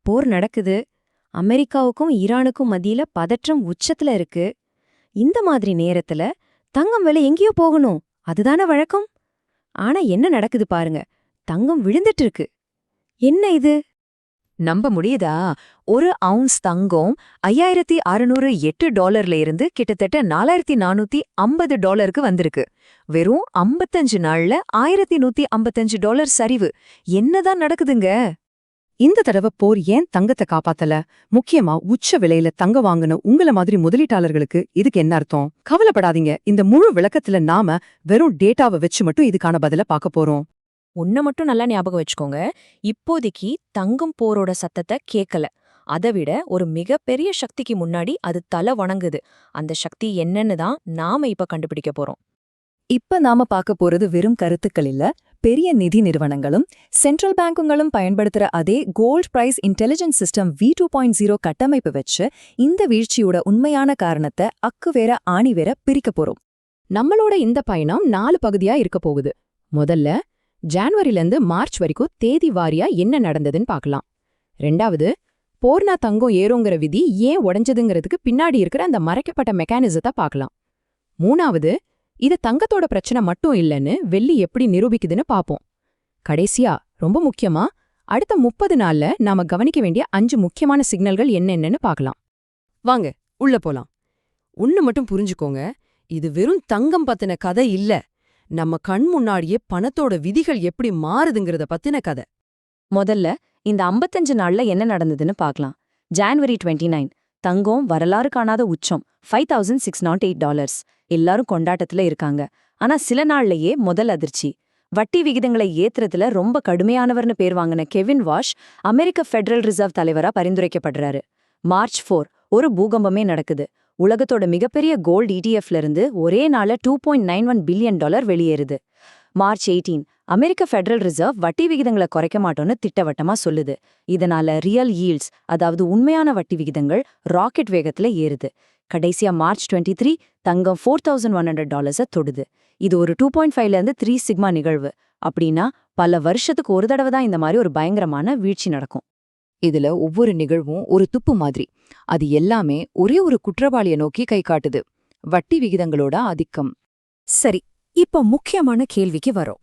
போர் நடக்குது. அமெரிக்காவுக்கும் ஈரானுக்கும் மத்தியில பதற்றம் உச்சத்துல இருக்கு. இந்த மாதிரி நேரத்துல தங்கம் விலை எங்கேயோ போகணும், அதுதானே வழக்கம். ஆனா என்ன நடக்குது பாருங்க, தங்கம் விழுந்துட்டு இருக்கு. என்ன இது? நம்ப முடியுதா? ஒரு அவுன்ஸ் தங்கம் $5608 இருந்து கிட்டத்தட்ட $4450 வந்திருக்கு. வெறும் 55 நாள்ல $1155 சரிவு. என்னதான் நடக்குதுங்க? இந்த தடவை போர் ஏன் தங்கத்தை காப்பாத்தல? முக்கியமா உச்ச விலையில தங்க வாங்கின உங்கள மாதிரி முதலீட்டாளர்களுக்கு இதுக்கு என்ன அர்த்தம்? கவலைப்படாதீங்க, இந்த முழு விளக்கத்துல நாம வெறும் டேட்டாவை வச்சு மட்டும் இதுக்கான பதில பார்க்க போறோம். ஒன்ன மட்டும் நல்லா ஞாபகம் வச்சுக்கோங்க. இப்போதைக்கு தங்கம் போரோட சத்தத்தை கேட்கல. அதை விட ஒரு மிகப்பெரிய சக்திக்கு முன்னாடி அது தலை வணங்குது. அந்த சக்தி என்னன்னு தான் நாம இப்ப கண்டுபிடிக்க போறோம். இப்ப நாம பார்க்க போறது வெறும் கருத்துக்கள் இல்ல. பெரிய நிதி நிறுவனங்களும் சென்ட்ரல் பேங்குங்களும் பயன்படுத்துற அதே gold price intelligence system V2.0 கட்டமைப்பு வச்சு இந்த வீழ்ச்சியோட உண்மையான காரணத்தை அக்கு வேற ஆணி வேற பிரிக்க போறோம். நம்மளோட இந்த பயணம் 4 பகுதியா இருக்க போகுது. முதல்ல ஜான்வரிலேருந்து மார்ச் வரைக்கும் தேதி வாரியா என்ன நடந்ததுன்னு பார்க்கலாம். ரெண்டாவது, போர்னா தங்கம் ஏறுங்கிற விதி ஏன் உடைஞ்சதுங்கிறதுக்கு பின்னாடி இருக்கிற அந்த மறைக்கப்பட்ட மெக்கானிசத்தை பார்க்கலாம். மூணாவது, இது தங்கத்தோட பிரச்சனை மட்டும் இல்லைன்னு வெள்ளி எப்படி நிரூபிக்குதுன்னு பார்ப்போம். கடைசியா, ரொம்ப முக்கியமா, அடுத்த 30 நாள்ல நாம கவனிக்க வேண்டிய 5 முக்கியமான சிக்னல்கள் என்னென்னு பார்க்கலாம். வாங்க உள்ள போலாம். ஒண்ணு மட்டும் புரிஞ்சுக்கோங்க, இது வெறும் தங்கம் பத்தின கதை இல்ல, நம்ம கண் முன்னாடியே பணத்தோட விதிகள் எப்படி மாறுதுங்கிறத பத்தின கதை. முதல்ல இந்த 55 நாள்ல என்ன நடந்ததுன்னு பார்க்கலாம். ஜான்வரி 29, தங்கம் வரலாறு காணாத உச்சம் $5608. எல்லாரும் கொண்டாட்டத்துல இருக்காங்க. ஆனா சில நாள்லயே முதல் அதிர்ச்சி. வட்டி விகிதங்களை ஏத்துறதுல ரொம்ப கடுமையானவர்னு பேர் வாங்கின கெவின் வாஷ் அமெரிக்க ஃபெடரல் ரிசர்வ் தலைவரா பரிந்துரைக்கப்படுறாரு. மார்ச் 4 ஒரு பூகம்பமே நடக்குது. உலகத்தோட மிகப்பெரிய கோல்டு ETF-ல இருந்து ஒரே நாள்ல $2.91 பில்லியன் வெளியேறுது. மார்ச் 18 அமெரிக்க ஃபெடரல் ரிசர்வ் வட்டி விகிதங்களை குறைக்க மாட்டோம்னு திட்டவட்டமா சொல்லுது. இதனால ரியல் ஈல்ட்ஸ், அதாவது உண்மையான வட்டி விகிதங்கள் ராக்கெட் வேகத்துல ஏறுது. கடைசியா மார்ச் 23 தங்கம் $4100 தொடுது. இது ஒரு 2.5ல இருந்து 3 சிக்மா நிகழ்வு. அப்படின்னா பல வருஷத்துக்கு ஒரு தடவை தான் இந்த மாதிரி ஒரு பயங்கரமான வீழ்ச்சி நடக்கும். இதுல ஒவ்வொரு நிகழ்வும் ஒரு துப்பு மாதிரி. அது எல்லாமே ஒரே ஒரு குற்றவாளிய நோக்கி கை காட்டுது: வட்டி விகிதங்களோட ஆதிக்கம். சரி, இப்ப முக்கியமான கேள்விக்கு வரோம்.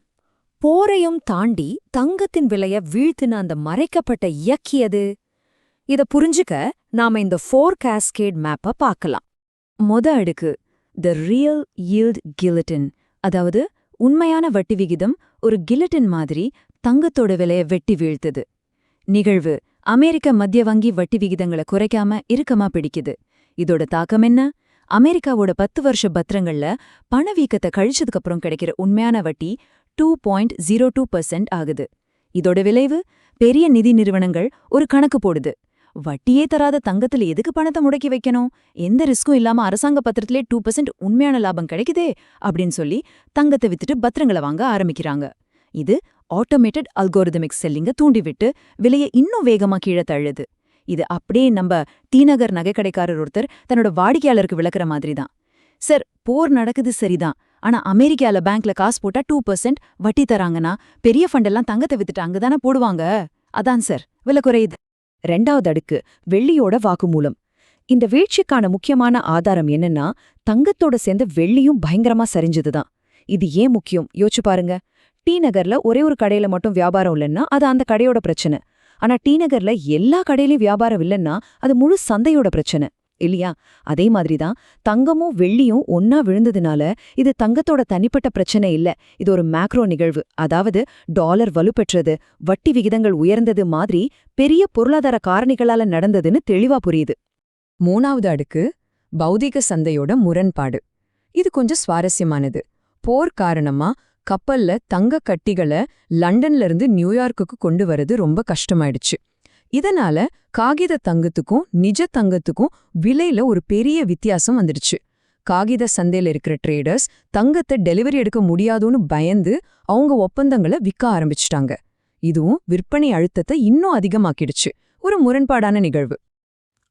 போரையும் தாண்டி தங்கத்தின் விலைய வீழ்த்தின அந்த மறைக்கப்பட்ட இயக்கியது. இத புரிஞ்சுக்க நாம இந்த 4 cascade மேப்ப பார்க்கலாம். அடுக்கு த ரியல் yield கில்லட்டின், அதாவது உண்மையான வட்டி விகிதம் ஒரு கில்லட்டின் மாதிரி தங்கத்தோட விலைய வெட்டி வீழ்த்துது. நிகழ்வு அமெரிக்க மத்திய வங்கி வட்டி விகிதங்களை குறைக்காம இறுக்கமா பிடிக்குது. இதோட தாக்கம் என்ன? அமெரிக்காவோட 10 வருஷ பத்திரங்கள்ல பணவீக்கத்தை கழிச்சதுக்கு அப்புறம் கிடைக்கிற உண்மையான வட்டி 2.02% ஆகுது. இதோட விளைவு, பெரிய நிதி நிறுவனங்கள் ஒரு கணக்கு போடுது. வட்டியே தராத தங்கத்துல எதுக்கு பணத்தை முடக்கி வைக்கணும்? எந்த ரிஸ்க்கும் இல்லாம அரசாங்க பத்திரத்திலே 2% உண்மையான லாபம் கிடைக்குதே அப்படின்னு சொல்லி தங்கத்தை வித்துட்டு பத்திரங்களை வாங்க ஆரம்பிக்கிறாங்க. இது ஆட்டோமேட்டட் அல்கோரிதமிக் செல்லிங்க தூண்டிவிட்டு விலையை இன்னும் வேகமா கீழே தள்ளுது. இது அப்படியே நம்ம தீநகர் நகைக்கடைக்காரர் ஒருத்தர் தன்னோட வாடிக்கையாளருக்கு விளக்குற மாதிரி தான். சார், போர் நடக்குது சரிதான், ஆனா அமெரிக்கால பேங்க்ல காசு போட்டா 2% வட்டி தராங்கன்னா பெரிய ஃபண்டெல்லாம் தங்கத்தை வித்துட்டு அங்கதானே போடுவாங்க. அதான் சார் விலை குறையுது. ரெண்டாவது அடுக்கு வெள்ளியோட வாக்குமூலம். இந்த வீழ்ச்சிக்கான முக்கியமான ஆதாரம் என்னன்னா, தங்கத்தோட சேர்ந்து வெள்ளியும் பயங்கரமா சரிஞ்சதுதான். இது ஏன் முக்கியம் யோசிச்சு பாருங்க. டி நகர்ல ஒரே ஒரு கடையில மட்டும் வியாபாரம் இல்லைன்னா அது அந்த கடையோட பிரச்சனை. ஆனா டி நகர்ல எல்லா கடையிலயும் வியாபாரம் இல்லைன்னா அது முழு சந்தையோட பிரச்சனை இல்லையா? அதே மாதிரிதான் தங்கமும் வெள்ளியும் ஒன்னா விழுந்ததுனால இது தங்கத்தோட தனிப்பட்ட பிரச்சனை இல்ல, இது ஒரு மேக்ரோ நிகழ்வு. அதாவது டாலர் வலுப்பெற்றது, வட்டி விகிதங்கள் உயர்ந்தது மாதிரி பெரிய பொருளாதார காரணிகளால நடந்ததுன்னு தெளிவா புரியுது. மூணாவது அடுக்கு பௌதிக சந்தையோட முரண்பாடு. இது கொஞ்சம் சுவாரஸ்யமானது. போர் காரணமா கப்பல்ல தங்க கட்டிகளை லண்டன்ல இருந்து நியூயார்க்குக்கு கொண்டு வரது ரொம்ப கஷ்டமாயிடுச்சு. இதனால காகித தங்கத்துக்கும் நிஜ தங்கத்துக்கும் விலையில ஒரு பெரிய வித்தியாசம் வந்துடுச்சு. காகித சந்தையில இருக்கிற ட்ரேடர்ஸ் தங்கத்தை டெலிவரி எடுக்க முடியாதுன்னு பயந்து அவங்க ஒப்பந்தங்களை விற்க ஆரம்பிச்சிட்டாங்க. இதுவும் விற்பனை அழுத்தத்தை இன்னும் அதிகமாக்கிடுச்சு. ஒரு முரண்பாடான நிகழ்வு.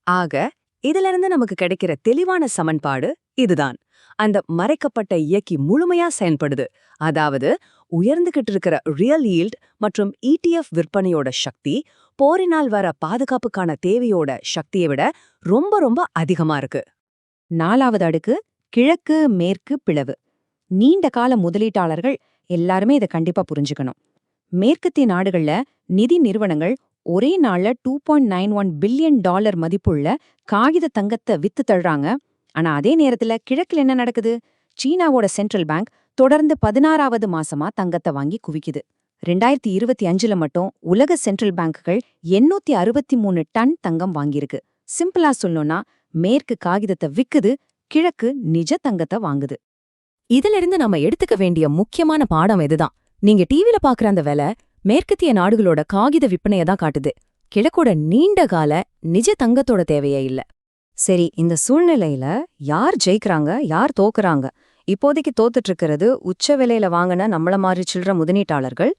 ஆக இதிலிருந்து நமக்கு கிடைக்கிற தெளிவான சமன்பாடு இதுதான். அந்த மறைக்கப்பட்ட இயக்கி முழுமையா செயல்படுது. அதாவது உயர்ந்துகிட்டு இருக்கிற ரியல் ஈல்ட் மற்றும் ETF விற்பனையோட சக்தி போரினால் வர பாதுகாப்புக்கான தேவையோட சக்தியை விட ரொம்ப ரொம்ப அதிகமா இருக்கு. 4வது அடுக்கு கிழக்கு மேற்கு பிளவு. நீண்ட கால முதலீட்டாளர்கள் எல்லாருமே இதை கண்டிப்பா புரிஞ்சுக்கணும். மேற்கத்திய நாடுகள்ல நிதி நிறுவனங்கள் ஒரே நாள்ல $2.91 பில்லியன் மதிப்புள்ள காகித தங்கத்தை வித்து தள்ளுறாங்க. ஆனா அதே நேரத்துல கிழக்குல என்ன நடக்குது? சீனாவோட சென்ட்ரல் பேங்க் தொடர்ந்து 16வது மாசமா தங்கத்தை வாங்கி குவிக்குது. 2025ல மட்டும் உலக சென்ட்ரல் பேங்குகள் 863 டன் தங்கம் வாங்கியிருக்கு. சிம்பிளா சொல்லணும்னா மேற்கு காகிதத்தை விக்குது, கிழக்கு நிஜ தங்கத்தை வாங்குது. இதிலிருந்து நாம எடுத்துக்க வேண்டிய முக்கியமான பாடம் இதுதான். நீங்க டிவில பாக்குற அந்த விலை மேற்கத்திய நாடுகளோட காகித விற்பனையை தான் காட்டுது. கிழக்கோட நீண்ட கால நிஜ தங்கத்தோட தேவையே இல்ல. சரி, இந்த சூழ்நிலையில யார் ஜெயிக்கிறாங்க, யார் தோக்குறாங்க? இப்போதைக்கு தோத்துட்டு இருக்கிறது உச்ச விலையில வாங்கின நம்மள மாதிரி சில்லற முதலீட்டாளர்கள்,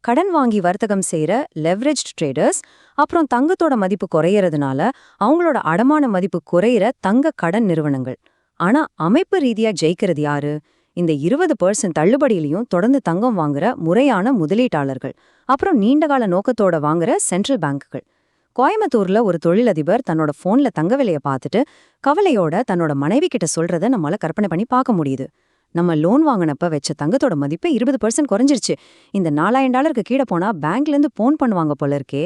கடன் வாங்கி வர்த்தகம் செய்யற லெவரேஜ்ட் ட்ரேடர்ஸ், அப்புறம் தங்கத்தோட மதிப்பு குறையறதுனால அவங்களோட அடமான மதிப்பு குறையிற தங்க கடன் நிறுவனங்கள். ஆனா அமைப்பு ரீதியா ஜெயிக்கிறது யாரு? இந்த 20% தள்ளுபடியிலையும் தொடர்ந்து தங்கம் வாங்குற முறையான முதலீட்டாளர்கள், அப்புறம் நீண்டகால நோக்கத்தோட வாங்குற சென்ட்ரல் பேங்குகள். கோயம்புத்தூர்ல ஒரு தொழிலதிபர் தன்னோட போன்ல தங்க விலைய பார்த்துட்டு கவலையோட தன்னோட மனைவி கிட்ட சொல்றத நம்மளால கற்பனை பண்ணி பார்க்க முடியுது. நம்ம லோன் வாங்கினப்ப வச்ச தங்கத்தோட மதிப்பு 20% குறைஞ்சிருச்சு. இந்த $4000 கீழே போனா பேங்க்ல இருந்து போன் பண்ணுவாங்க போல இருக்கே.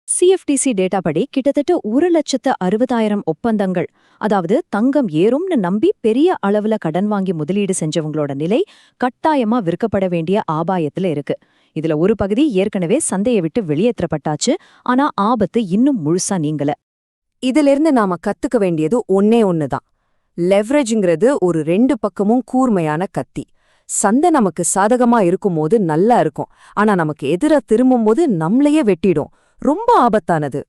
CFTC டேட்டா படி கிட்டத்தட்ட 1,60,000 ஒப்பந்தங்கள், அதாவது தங்கம் ஏறும்னு நம்பி பெரிய அளவுல கடன் வாங்கி முதலீடு செஞ்சவங்களோட நிலை கட்டாயமா விற்கப்பட வேண்டிய ஆபாயத்துல இருக்கு. இதுல ஒரு பகுதி ஏற்கனவே சந்தையை விட்டு வெளியேற்றப்பட்டாச்சு. ஆனா ஆபத்து இன்னும் முழுசா நீங்கல. இதிலிருந்து நாம கத்துக்க வேண்டியது ஒன்னே ஒண்ணுதான். லெவரேஜ்ங்கிறது ஒரு 2 பக்கமும் கூர்மையான கத்தி. சந்தை நமக்கு சாதகமா இருக்கும்போது நல்லா இருக்கும், ஆனா நமக்கு எதிரா திரும்பும்போது நம்மளையே வெட்டிடும். ரொம்ப ஆபத்தானது.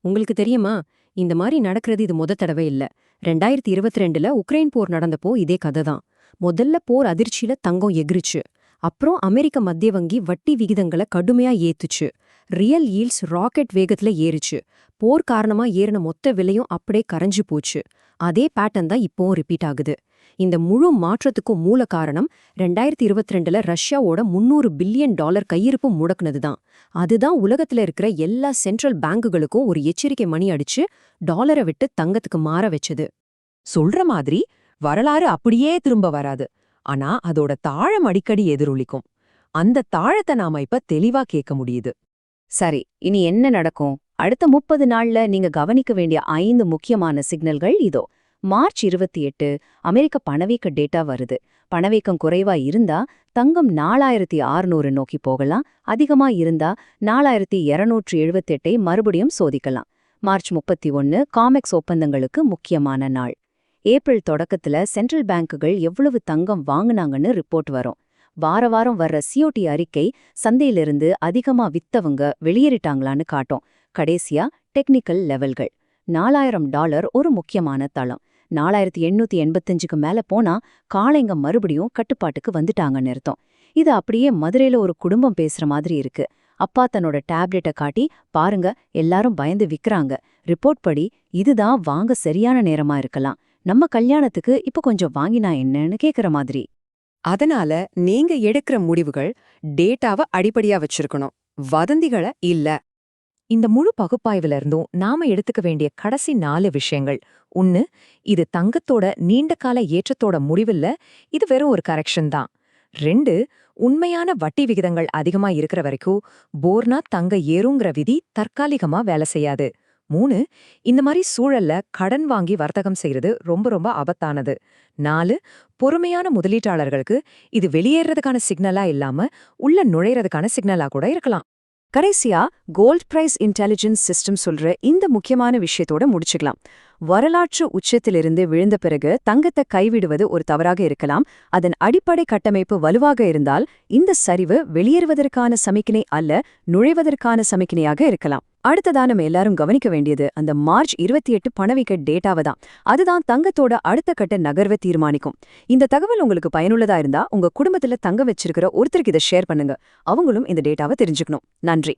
உங்களுக்கு தெரியுமா, இந்த மாதிரி நடக்கிறது இது முத தடவை இல்ல. 2022ல உக்ரைன் போர் நடந்தப்போ இதே கதை தான். முதல்ல போர் அதிர்ச்சியில தங்கம் எகிரிச்சு. அப்புறம் அமெரிக்க மத்திய வங்கி வட்டி விகிதங்களை கடுமையா ஏத்துச்சு. ரியல் ஈல்ட்ஸ் ராக்கெட் வேகத்துல ஏறிச்சு. போர் காரணமா ஏறின மொத்த விலையும் அப்படியே கரைஞ்சு போச்சு. அதே பேட்டர்ன் தான் இப்போவும் ரிப்பீட் ஆகுது. இந்த முழு மாற்றத்துக்கும் மூல காரணம் 2022ல ரஷ்யாவோட $300 பில்லியன் கையிருப்பு முடக்குனதுதான். அதுதான் உலகத்துல இருக்கிற எல்லா சென்ட்ரல் பேங்குகளுக்கும் ஒரு எச்சரிக்கை மணி அடிச்சு டாலரை விட்டு தங்கத்துக்கு மாற வச்சது. சொல்ற மாதிரி வரலாறு அப்படியே திரும்ப வராது. ஆனா அதோட தாழம் அடிக்கடி எதிரொலிக்கும். அந்த தாழத்தை நாம இப்ப தெளிவா கேட்க முடியுது. சரி, இனி என்ன நடக்கும்? அடுத்த 30 நாள்ல நீங்க கவனிக்க வேண்டிய 5 முக்கியமான சிக்னல்கள் இதோ. மார்ச் 28 அமெரிக்க பணவீக்க டேட்டா வருது. பணவீக்கம் குறைவா இருந்தா தங்கம் 4600 நோக்கி போகலாம். அதிகமா இருந்தா 4278 மறுபடியும் சோதிக்கலாம். மார்ச் 31 காமெக்ஸ் ஒப்பந்தங்களுக்கு முக்கியமான நாள். ஏப்ரல் தொடக்கத்துல சென்ட்ரல் பேங்குகள் எவ்வளவு தங்கம் வாங்குனாங்கன்னு ரிப்போர்ட் வரும். வாரம் வர்ற COT அறிக்கை சந்தையிலிருந்து அதிகமா வித்தவங்க வெளியேறிட்டாங்களான்னு காட்டும். கடைசியா டெக்னிக்கல் லெவல்கள். $4000 ஒரு முக்கியமான தளம். 4885க்கு மேல போனா காளைங்க மறுபடியும் கட்டுப்பாட்டுக்கு வந்துட்டாங்கன்னு அர்த்தம். இது அப்படியே மதுரையில ஒரு குடும்பம் பேசுற மாதிரி இருக்கு. அப்பா தன்னோட டேப்லெட்டை காட்டி, பாருங்க எல்லாரும் பயந்து விக்கிறாங்க. ரிப்போர்ட் படி இதுதான் வாங்க சரியான நேரமா இருக்கலாம். நம்ம கல்யாணத்துக்கு இப்ப கொஞ்சம் வாங்கினா என்னன்னு கேக்குற மாதிரி. அதனால நீங்க எடுக்கிற முடிவுகள் டேட்டாவை அடிப்படையா வச்சிருக்கணும், வதந்திகளை இல்ல. இந்த முழு பகுப்பாய்வுல இருந்தும் நாம எடுத்துக்க வேண்டிய கடைசி 4 விஷயங்கள். 1, இது தங்கத்தோட நீண்டகால ஏற்றத்தோட முடிவில்ல, இது வெறும் ஒரு கரெக்ஷன் தான். 2, உண்மையான வட்டி விகிதங்கள் அதிகமா இருக்கிற வரைக்கும் போர்னா தங்க ஏறுங்கிற விதி தற்காலிகமா வேலை செய்யாது. 3, இந்த மாதிரி சூழல்ல கடன் வாங்கி வர்த்தகம் செய்யறது ரொம்ப ரொம்ப ஆபத்தானது. 4, பொறுமையான முதலீட்டாளர்களுக்கு இது வெளியேறதுக்கான சிக்னலா இல்லாம உள்ள நுழையறதுக்கான சிக்னலா கூட இருக்கலாம். கடைசியா கோல்ட் பிரைஸ் இன்டெலிஜென்ஸ் சிஸ்டம் சொல்ற இந்த முக்கியமான விஷயத்தோட முடிச்சுக்கலாம். வரலாற்று உச்சத்திலிருந்து விழுந்த பிறகு தங்கத்தை கைவிடுவது ஒரு தவறாக இருக்கலாம். அதன் அடிப்படை கட்டமைப்பு வலுவாக இருந்தால் இந்த சரிவு வெளியேறுவதற்கான சமிக்ஞை அல்ல, நுழைவதற்கான சமிக்ஞையாக இருக்கலாம். அடுத்ததா நம்ம எல்லாரும் கவனிக்க வேண்டியது அந்த மார்ச் 28 பணவீக்க டேட்டாவை தான். அதுதான் தங்கத்தோட அடுத்த கட்ட நகர்வை தீர்மானிக்கும். இந்த தகவல் உங்களுக்கு பயனுள்ளதா இருந்தா உங்க குடும்பத்துல தங்கம் வச்சிருக்கிற ஒருத்தருக்கு இதை ஷேர் பண்ணுங்க. அவங்களும் இந்த டேட்டாவை தெரிஞ்சுக்கணும். நன்றி.